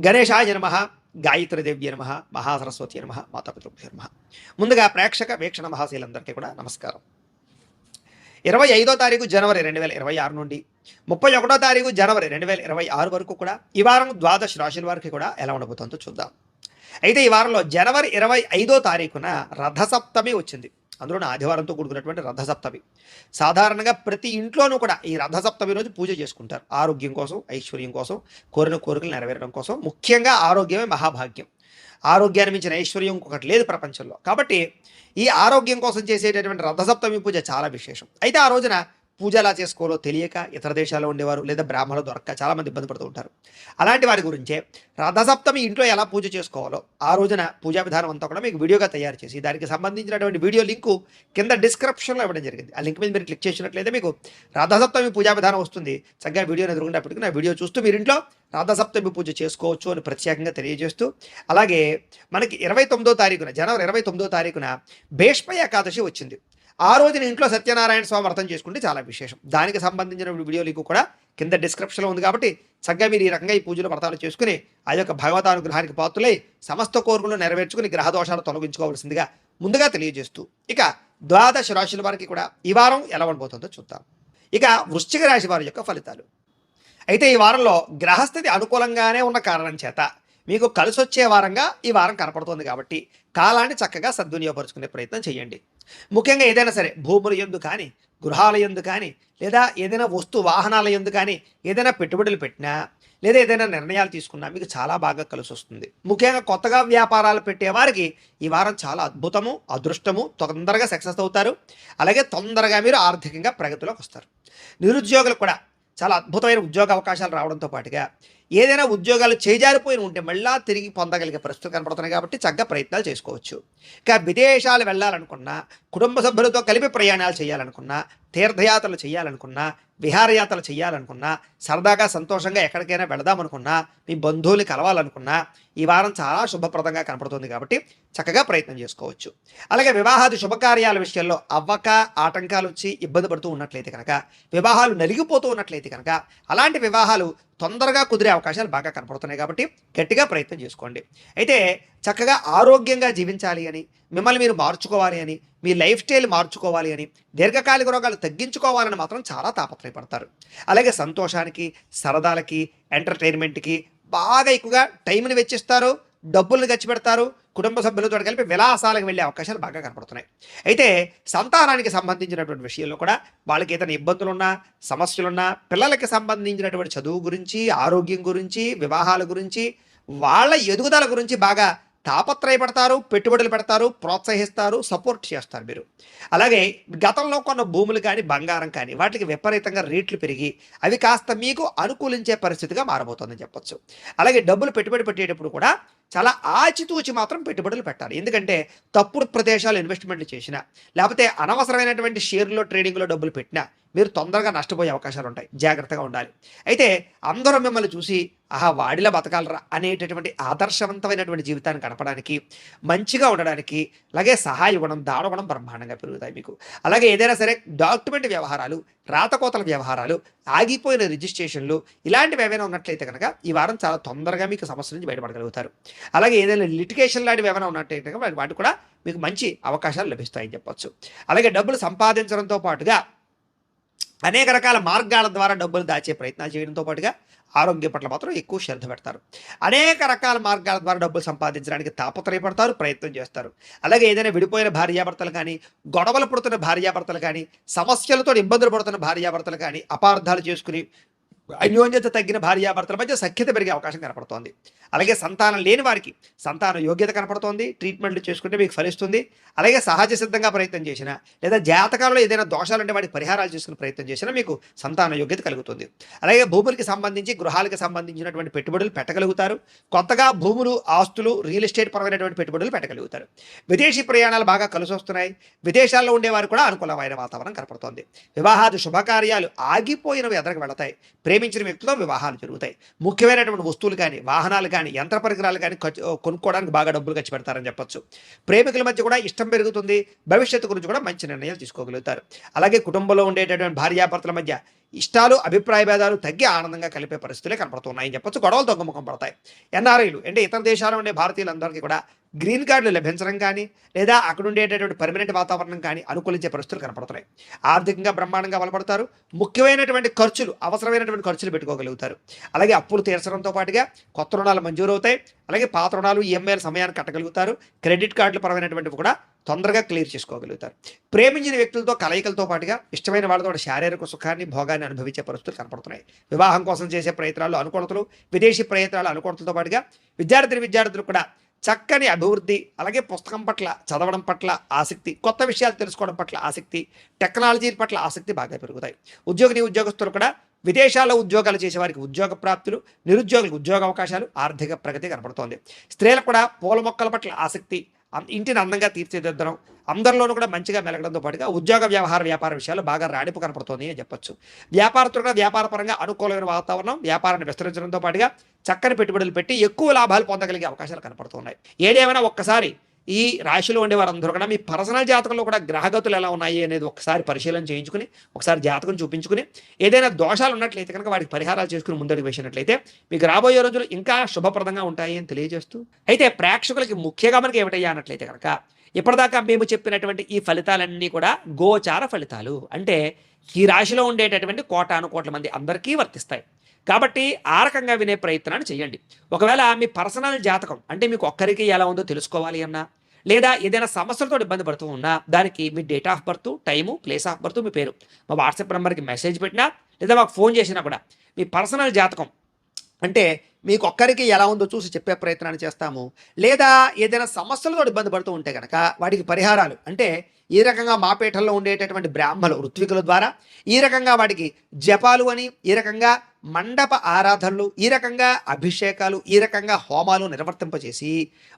గణేశాయ నమః, గాయత్రీదేవ్య నమః, మహాసరస్వతి నమః, మాతాపితృభ్యో నమః. ముందుగా ప్రేక్షక వీక్షణ మహాశీలందరికీ కూడా నమస్కారం. 25వ తారీఖు జనవరి 2026 నుండి 31వ తారీఖు జనవరి 2026 వరకు కూడా ఈ వారం ద్వాదశ రాశుల వారికి కూడా ఎలా ఉండబోతుందో చూద్దాం. అయితే ఈ వారంలో జనవరి 25వ తారీఖున రథసప్తమి వచ్చింది. అందులో ఆదివారంతో కూడుకున్నటువంటి రథసప్తమి. సాధారణంగా ప్రతి ఇంట్లోనూ కూడా ఈ రథసప్తమి రోజు పూజ చేసుకుంటారు. ఆరోగ్యం కోసం, ఐశ్వర్యం కోసం, కోరిన కోరికలు నెరవేరడం కోసం. ముఖ్యంగా ఆరోగ్యమే మహాభాగ్యం. ఆరోగ్యాన్ని మించిన ఐశ్వర్యం ఇంకొకటి లేదు ప్రపంచంలో. కాబట్టి ఈ ఆరోగ్యం కోసం చేసేటటువంటి రథసప్తమి పూజ చాలా విశేషం. అయితే ఆ రోజున పూజ ఎలా చేసుకోవాలో తెలియక ఇతర దేశాల్లో ఉండేవారు లేదా బ్రాహ్మణులు దొరక్క చాలామంది ఇబ్బంది పడుతూ ఉంటారు. అలాంటి వారి గురించే రథసప్తమి ఇంట్లో ఎలా పూజ చేసుకోవాలో ఆ రోజున పూజా విధానం అంతా కూడా మీకు వీడియోగా తయారు చేసి దానికి సంబంధించినటువంటి వీడియో లింకు కింద డిస్క్రిప్షన్లో ఇవ్వడం జరిగింది. ఆ లింక్ మీద మీరు క్లిక్ చేసినట్లయితే మీకు రథసప్తమి పూజా విధానం వస్తుంది. చక్కగా వీడియోని ఎదురుకున్నప్పటికీ నా వీడియో చూస్తూ మీరు ఇంట్లో రథసప్తమి పూజ చేసుకోవచ్చు అని ప్రత్యేకంగా తెలియజేస్తూ, అలాగే మనకి 29వ తారీఖున జనవరి 29వ తారీఖున భీష్మ ఏకాదశి వచ్చింది. ఆ రోజున ఇంట్లో సత్యనారాయణ స్వామి వ్రతం చేసుకుంటే చాలా విశేషం. దానికి సంబంధించిన వీడియో లింక్ కూడా కింద డిస్క్రిప్షన్లో ఉంది. కాబట్టి చక్కగా మీరు ఈ రకంగా ఈ పూజలు వ్రతాలు చేసుకుని ఆ యొక్క భగవతానుగ్రహానికి పాత్రులై సమస్త కోరికలు నెరవేర్చుకుని గ్రహదోషాలు తొలగించుకోవాల్సిందిగా ముందుగా తెలియజేస్తూ, ఇక ద్వాదశ రాశుల వారికి కూడా ఈ వారం ఎలా ఉండబోతుందో చూద్దాం. ఇక వృశ్చిక రాశి వారి యొక్క ఫలితాలు. అయితే ఈ వారంలో గ్రహస్థితి అనుకూలంగానే ఉన్న కారణం చేత మీకు కలిసొచ్చే వారంగా ఈ వారం కనపడుతుంది. కాబట్టి కాలాన్ని చక్కగా సద్వినియోగపరుచుకునే ప్రయత్నం చేయండి. ముఖ్యంగా ఏదైనా సరే భూముల యందు కానీ, గృహాల యందు కానీ, లేదా ఏదైనా వస్తు వాహనాల యందు కానీ ఏదైనా పెట్టుబడులు పెట్టినా లేదా ఏదైనా నిర్ణయాలు తీసుకున్నా మీకు చాలా బాగా కలిసి వస్తుంది. ముఖ్యంగా కొత్తగా వ్యాపారాలు పెట్టేవారికి ఈ వారం చాలా అద్భుతము, అదృష్టము, తొందరగా సక్సెస్ అవుతారు. అలాగే తొందరగా మీరు ఆర్థికంగా ప్రగతిలోకి వస్తారు. నిరుద్యోగులు కూడా చాలా అద్భుతమైన ఉద్యోగ అవకాశాలు రావడంతో పాటుగా ఏదైనా ఉద్యోగాలు చేజారిపోయి ఉంటే మళ్ళా తిరిగి పొందగలిగే పరిస్థితులు కనపడుతున్నాయి. కాబట్టి చక్కగా ప్రయత్నాలు చేసుకోవచ్చు. ఇక విదేశాలు వెళ్ళాలనుకున్నా, కుటుంబ సభ్యులతో కలిపి ప్రయాణాలు చేయాలనుకున్నా, తీర్థయాత్రలు చేయాలనుకున్నా, విహారయాత్రలు చేయాలనుకున్నా, సరదాగా సంతోషంగా ఎక్కడికైనా వెళదామనుకున్నా, మీ బంధువుల్ని కలవాలనుకున్నా ఈ వారం చాలా శుభప్రదంగా కనపడుతుంది. కాబట్టి చక్కగా ప్రయత్నం చేసుకోవచ్చు. అలాగే వివాహాది శుభకార్యాల విషయంలో అవ్వక ఆటంకాలు వచ్చి ఇబ్బంది పడుతూ ఉన్నట్లయితే కనుక, వివాహాలు నలిగిపోతూ ఉన్నట్లయితే కనుక అలాంటి వివాహాలు తొందరగా కుదిరే అవకాశాలు బాగా కనపడుతున్నాయి. కాబట్టి గట్టిగా ప్రయత్నం చేసుకోండి. అయితే చక్కగా ఆరోగ్యంగా జీవించాలి అని, మిమ్మల్ని మీరు మార్చుకోవాలి అని, మీ లైఫ్ స్టైల్ మార్చుకోవాలి అని, దీర్ఘకాలిక రోగాలు తగ్గించుకోవాలని మాత్రం చాలా తాపత్రయపడతారు. అలాగే సంతోషానికి, సరదాలకి, ఎంటర్టైన్మెంట్కి బాగా ఎక్కువగా టైంని వెచ్చిస్తారు, డబ్బుల్ని ఖర్చు పెడతారు. కుటుంబ సభ్యులతో కలిపి విలాసాలకు వెళ్ళే అవకాశాలు బాగా కనపడుతున్నాయి. అయితే సంతానానికి సంబంధించినటువంటి విషయంలో కూడా వాళ్ళకి ఏదైనా ఇబ్బందులున్నా, సమస్యలున్నా, పిల్లలకి సంబంధించినటువంటి చదువు గురించి, ఆరోగ్యం గురించి, వివాహాల గురించి, వాళ్ళ ఎదుగుదల గురించి బాగా తాపత్రయపడతారు, పెట్టుబడులు పెడతారు, ప్రోత్సహిస్తారు, సపోర్ట్ చేస్తారు మీరు. అలాగే గతంలో కొన్న భూములు కానీ, బంగారం కానీ వాటికి విపరీతంగా రేట్లు పెరిగి అవి కాస్త మీకు అనుకూలించే పరిస్థితిగా మారబోతుందని చెప్పొచ్చు. అలాగే డబ్బులు పెట్టుబడి పెట్టేటప్పుడు కూడా చాలా ఆచితూచి మాత్రం పెట్టుబడులు పెట్టాలి. ఎందుకంటే తప్పుడు ప్రదేశాలు ఇన్వెస్ట్మెంట్లు చేసినా, లేకపోతే అనవసరమైనటువంటి షేర్లో ట్రేడింగ్లో డబ్బులు పెట్టినా మీరు తొందరగా నష్టపోయే అవకాశాలు ఉంటాయి. జాగ్రత్తగా ఉండాలి. అయితే అందరూ మిమ్మల్ని చూసి ఆహా వాడిలా బతకాలరా అనేటటువంటి ఆదర్శవంతమైనటువంటి జీవితాన్ని గడపడానికి, మంచిగా ఉండడానికి, అలాగే సహాయ గుణం, దానగుణం బ్రహ్మాండంగా పెరుగుతాయి మీకు. అలాగే ఏదైనా సరే డాక్యుమెంట్ వ్యవహారాలు, రాతకోతల వ్యవహారాలు, ఆగిపోయిన రిజిస్ట్రేషన్లు ఇలాంటివి ఏమైనా ఉన్నట్లయితే కనుక ఈ వారం చాలా తొందరగా మీకు సమస్య నుంచి బయటపడగలుగుతారు. అలాగే ఏదైనా లిటిగేషన్ లాంటివి ఏమైనా ఉన్నట్లయితే వాటి కూడా మీకు మంచి అవకాశాలు లభిస్తాయని చెప్పొచ్చు. అలాగే డబ్బులు సంపాదించడంతో పాటుగా అనేక రకాల మార్గాల ద్వారా డబ్బులు దాచే ప్రయత్నాలు చేయడంతో పాటుగా ఆరోగ్యం పట్ల మాత్రం ఎక్కువ శ్రద్ధ పెడతారు. అనేక రకాల మార్గాల ద్వారా డబ్బులు సంపాదించడానికి తాపత్రయపడతారు, ప్రయత్నం చేస్తారు. అలాగే ఏదైనా విడిపోయిన భార్యాభర్తలు కానీ, గొడవలు పడుతున్న భార్యాభర్తలు కానీ, సమస్యలతో ఇబ్బందులు పడుతున్న భార్యాభర్తలు కానీ, అపార్థాలు చేసుకుని అన్యోన్యత తగ్గిన భార్యాభర్తల మధ్య సఖ్యత పెరిగే అవకాశం కనపడుతోంది. అలాగే సంతానం లేని వారికి సంతాన యోగ్యత కనపడుతోంది. ట్రీట్మెంట్లు చేసుకుంటే మీకు ఫలిస్తుంది. అలాగే సహజ సిద్ధంగా ప్రయత్నం చేసినా లేదా జాతకాలలో ఏదైనా దోషాలుంటే వాటికి పరిహారాలు చేసుకునే ప్రయత్నం చేసినా మీకు సంతాన యోగ్యత కలుగుతుంది. అలాగే భూములకి సంబంధించి, గృహాలకు సంబంధించినటువంటి పెట్టుబడులు పెట్టగలుగుతారు. కొత్తగా భూములు, ఆస్తులు, రియల్ ఎస్టేట్ పరమైనటువంటి పెట్టుబడులు పెట్టగలుగుతారు. విదేశీ ప్రయాణాలు బాగా కలిసి వస్తున్నాయి. విదేశాల్లో ఉండేవారు కూడా అనుకూలమైన వాతావరణం కనపడుతోంది. వివాహాది శుభకార్యాలు ఆగిపోయినవి ఎదరికి వెళతాయి. ప్రేమించిన వ్యక్తితో వివాహాలు జరుగుతాయి. ముఖ్యమైనటువంటి వస్తువులు కానీ, వాహనాలు కానీ, యంత్ర పరికరాలు కానీ కొనుక్కోవడానికి బాగా డబ్బులు ఖర్చు పెడతారని చెప్పొచ్చు. ప్రేమికుల మధ్య కూడా ఇష్టం పెరుగుతుంది. భవిష్యత్తు గురించి కూడా మంచి నిర్ణయాలు తీసుకోగలుగుతారు. అలాగే కుటుంబంలో ఉండేటటువంటి భార్యాభర్తల మధ్య ఇష్టాలు అభిప్రాయ భేదాలు తగ్గి ఆనందంగా కలిపే పరిస్థితులే కనపడుతున్నాయని చెప్పొచ్చు. గొడవలు తగ్గుముఖం పడతాయి. ఎన్ఆర్ఐలు అంటే ఇతర దేశాల్లో ఉండే భారతీయులందరికీ కూడా గ్రీన్ కార్డులు లభించడం కానీ లేదా అక్కడ ఉండేటటువంటి పర్మనెంట్ వాతావరణం కానీ అనుకూలించే పరిస్థితులు కనపడుతున్నాయి. ఆర్థికంగా బ్రహ్మాండంగా బలపడతారు. ముఖ్యమైనటువంటి ఖర్చులు అవసరమైనటువంటి ఖర్చులు పెట్టుకోగలుగుతారు. అలాగే అప్పులు తీర్చడంతో పాటుగా కొత్త రుణాలు మంజూరు అవుతాయి. అలాగే పాత రుణాలు ఈఎంఐల సమయాన్ని కట్టగలుగుతారు. క్రెడిట్ కార్డుల పరమైనటువంటివి కూడా తొందరగా క్లియర్ చేసుకోగలుగుతారు. ప్రేమించిన వ్యక్తులతో కలయికలతో పాటుగా ఇష్టమైన వాళ్ళతో శారీరక సుఖాన్ని భోగాన్ని అనుభవించే పరిస్థితులు కనపడుతున్నాయి. వివాహం కోసం చేసే ప్రయత్నాలు అనుకూలతలు, విదేశీ ప్రయత్నాలు అనుకూలతలతో పాటుగా విద్యార్థులు కూడా చక్కని అభివృద్ధి, అలాగే పుస్తకం పట్ల చదవడం పట్ల ఆసక్తి, కొత్త విషయాలు తెలుసుకోవడం పట్ల ఆసక్తి, టెక్నాలజీ పట్ల ఆసక్తి బాగా పెరుగుతాయి. ఉద్యోగస్తులు కూడా విదేశాల్లో ఉద్యోగాలు చేసే వారికి ఉద్యోగ ప్రాప్తులు, నిరుద్యోగులకు ఉద్యోగ అవకాశాలు, ఆర్థిక ప్రగతి కనపడుతోంది. స్త్రీలకు కూడా పూల మొక్కల పట్ల ఆసక్తి, ఇంటిని అందంగా తీర్చిదిద్దడం, అందరిలోనూ కూడా మంచిగా మెలగడంతో పాటుగా ఉద్యోగ వ్యాపార విషయాలు బాగా రాణింపు కనపడుతుంది అని చెప్పొచ్చు. వ్యాపారస్తులు కూడా వ్యాపారపరంగా అనుకూలమైన వాతావరణం, వ్యాపారాన్ని విస్తరించడంతో పాటుగా చక్కని పెట్టుబడులు పెట్టి ఎక్కువ లాభాలు పొందగలిగే అవకాశాలు కనపడుతున్నాయి. ఏదేమైనా ఒక్కసారి ఈ రాశిలో ఉండే వారందరూ కూడా మీ పర్సనల్ జాతకంలో కూడా గ్రహగతులు ఎలా ఉన్నాయి అనేది ఒకసారి పరిశీలన చేయించుకుని, ఒకసారి జాతకం చూపించుకుని, ఏదైనా దోషాలు ఉన్నట్లయితే కనుక వాటికి పరిహారాలు చేసుకుని ముందడుగు వేసినట్లయితే మీకు రాబోయే రోజులు ఇంకా శుభప్రదంగా ఉంటాయి అని తెలియజేస్తూ, అయితే ప్రేక్షకులకి ముఖ్యంగా మనకి ఏమిటయ్యా అన్నట్లయితే కనుక ఇప్పటిదాకా మేము చెప్పినటువంటి ఈ ఫలితాలన్నీ కూడా గోచార ఫలితాలు. అంటే ఈ రాశిలో ఉండేటటువంటి కోటాను మంది అందరికీ వర్తిస్తాయి. కాబట్టి ఆ రకంగా వినే ప్రయత్నాన్ని చేయండి. ఒకవేళ మీ పర్సనల్ జాతకం అంటే మీకు ఒక్కరికి ఎలా ఉందో తెలుసుకోవాలి అన్నా, లేదా ఏదైనా సమస్యలతో ఇబ్బంది పడుతూ ఉన్నా, దానికి మీ date of birth, time, place of birth, మీ పేరు మా వాట్సాప్ నెంబర్కి మెసేజ్ పెట్టినా లేదా మాకు ఫోన్ చేసినా కూడా మీ పర్సనల్ జాతకం అంటే మీకు ఒక్కరికి ఎలా ఉందో చూసి చెప్పే ప్రయత్నాన్ని చేస్తాము. లేదా ఏదైనా సమస్యలతో ఇబ్బంది పడుతూ ఉంటే కనుక వాటికి పరిహారాలు అంటే ఈ రకంగా మా పీఠంలో ఉండేటటువంటి బ్రాహ్మలు ఋత్వికుల ద్వారా ఈ రకంగా వాటికి జపాలు అని, ఈ రకంగా మండప ఆరాధనలు, ఈ రకంగా అభిషేకాలు, ఈ రకంగా హోమాలు నిర్వర్తింపచేసి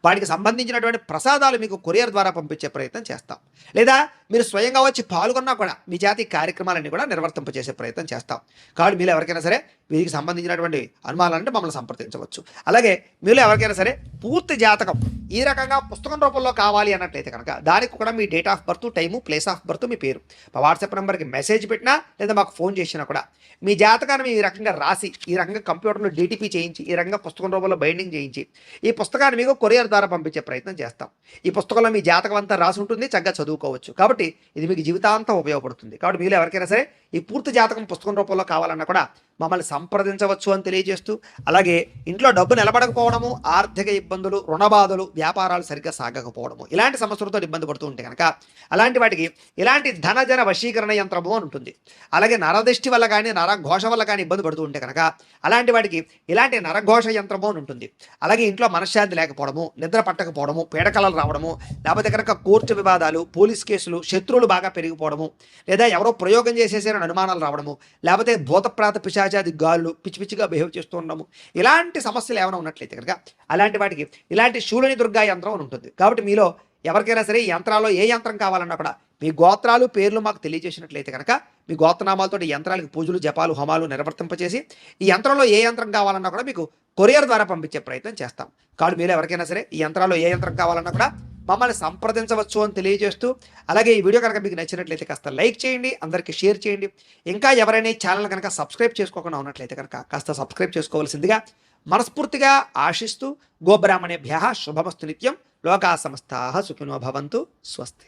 వాటికి సంబంధించినటువంటి ప్రసాదాలు మీకు కొరియర్ ద్వారా పంపించే ప్రయత్నం చేస్తాం. లేదా మీరు స్వయంగా వచ్చి పాల్గొన్నా కూడా మీ జాతి కార్యక్రమాలన్నీ కూడా నిర్వర్తింపచేసే ప్రయత్నం చేస్తాం. కాబట్టి మీరు ఎవరికైనా సరే వీరికి సంబంధించినటువంటి అనుమానాలంటే మమ్మల్ని సంప్రదించవచ్చు. అలాగే మీరు ఎవరికైనా సరే పూర్తి జాతకం ఈ రకంగా పుస్తకం రూపంలో కావాలి అన్నట్లయితే కనుక దానికి కూడా మీ date of birth, time, place of birth, మీ పేరు మా వాట్సాప్ నెంబర్కి మెసేజ్ పెట్టినా లేదా మాకు ఫోన్ చేసినా కూడా మీ జాతకాన్ని ఈ రకంగా రాసి ఈ రకంగా కంప్యూటర్లో డిటిపి చేయించి ఈ రకంగా పుస్తకం రూపంలో బైండింగ్ చేయించి ఈ పుస్తకాన్ని మీకు కొరియర్ ద్వారా పంపించే ప్రయత్నం చేస్తాం. ఈ పుస్తకంలో మీ జాతకం అంతా రాసి ఉంటుంది, చక్కగా చదువుకోవచ్చు. కాబట్టి ఇది మీకు జీవితాంతం ఉపయోగపడుతుంది. కాబట్టి మీరు ఎవరికైనా సరే ఈ పూర్తి జాతకం పుస్తకం రూపంలో కావాలన్నా కూడా మమ్మల్ని సంప్రదించవచ్చు అని తెలియజేస్తూ, అలాగే ఇంట్లో డబ్బు నిలబడకపోవడము, ఆర్థిక ఇబ్బందులు, రుణబాధలు, వ్యాపారాలు సరిగ్గా సాగకపోవడము, ఇలాంటి సమస్యలతో ఇబ్బంది పడుతూ ఉంటే కనుక అలాంటి వాటికి ఇలాంటి ధనజన వశీకరణ యంత్రము అని ఉంటుంది. అలాగే నరదృష్టి వల్ల కానీ నరఘోష వల్ల కానీ ఇబ్బంది పడుతూ ఉంటే కనుక అలాంటి వాటికి ఇలాంటి నరఘోష యంత్రము అని ఉంటుంది. అలాగే ఇంట్లో మనశ్శాంతి లేకపోవడము, నిద్ర పట్టకపోవడము, పీడకలలు రావడము, లేకపోతే కనుక కోర్టు వివాదాలు, పోలీస్ కేసులు, శత్రువులు బాగా పెరిగిపోవడము, లేదా ఎవరో ప్రయోగం చేసేసారని అనుమానాలు రావడము, లేకపోతే భూతప్రాత పిశాచాది గాళ్ళు పిచ్చిగా బిహేవ్ చేస్తూ ఉండము, ఇలాంటి సమస్యలు ఏమైనా ఉన్నట్లయితే కనుక అలాంటి వాటికి ఇలాంటి శూలిని దుర్గా యంత్రం అని ఉంటుంది. కాబట్టి మీలో ఎవరికైనా సరే ఈ యంత్రాల్లో ఏ యంత్రం కావాలన్నా కూడా మీ గోత్రాలు, పేర్లు మాకు తెలియజేసినట్లయితే కనుక మీ గోత్రనామాలతో ఈ యంత్రాలకు పూజలు, జపాలు, హోమాలు నిర్వర్తింపచేసి ఈ యంత్రంలో ఏ యంత్రం కావాలన్నా కూడా మీకు కొరియర్ ద్వారా పంపించే ప్రయత్నం చేస్తాం. కాబట్టి మీరు ఎవరికైనా సరే ఈ యంత్రాల్లో ఏ యంత్రం కావాలన్నా కూడా మమ్మల్ని సంప్రదించవచ్చు అని తెలియజేస్తూ, అలాగే ఈ వీడియో కనుక మీకు నచ్చినట్లయితే కాస్త లైక్ చేయండి, అందరికీ షేర్ చేయండి. ఇంకా ఎవరైనా ఈ ఛానల్ కనుక సబ్స్క్రైబ్ చేసుకోకుండా ఉన్నట్లయితే కనుక కాస్త సబ్స్క్రైబ్ చేసుకోవాల్సిందిగా మనస్ఫూర్తిగా ఆశిస్తూ, గోబ్రాహ్మణేభ్యః శుభమస్తు నిత్యం, లోకా సమస్తాః సుఖినో భవంతు, స్వస్తి.